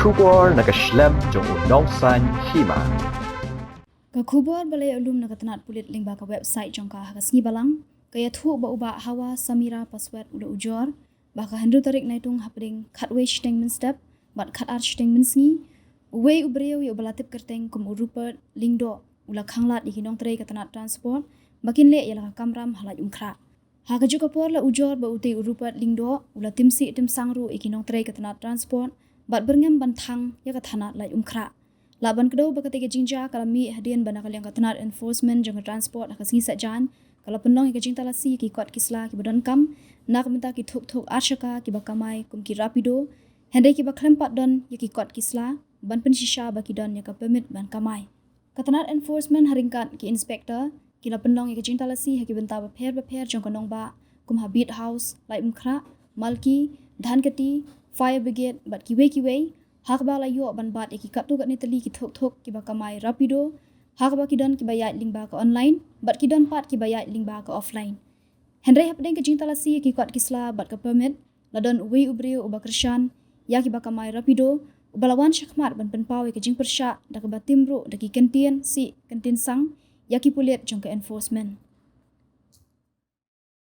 Shubor nakaslem jong Nongtrei Hima. Kakubor balay ulum na Tnat pulit lingba ka website jongka hakas balang kaya thu ba uba hawa Samira password udah Ujor baka hendu tarik naitung hapding khatwe steng min step bat khat ar steng min sngi uwe ubreu yo balatip kerteng kum urupert lingdo ula khanglat iki Nongtrei ka Tnat transport bakin le yala kamram halaj umkhra ha ka juga por la Ujor ba uti urupert lingdo ula Timsih Timsang ru iki Nongtrei ka Tnat transport bat Byrngem bantang ya ka Tnat laj umkhra laban kedau bakatege jinja kalami hadian bana kaliang Tnat enforcement jang transport hakas ngi sajan kalau penong ke jinta lasi ki kot kisla ki badan kam nak minta ki thuk arshaka ki bakamai kum ki rapido hende ki baklempat don ya ki kot kisla ban pensisha baki don ya ka permit ban kamai Tnat enforcement haringkat ki inspector ki la penong ke jinta lasi ha ki benta bapher jang konong ba kum habit house lai umkhra malki dhankati fire brigade bat ki we hak ba la yo ban bat ki kap tu gat ni tali ki thuk ki bakamai rapido hak ba ki don ki bayat lingba ka online bat ki don pat ki bayat lingba ka offline hendrai hapdeng ke jinta lasi ki kot kisla bat ka permit la don we ubreu ubakrshan ya ki bakamai rapido ubalawan shakmat ban penpawe ke jing persha da ka batimru da ki kantin si kantin sang ya ki puliat jong ka enforcement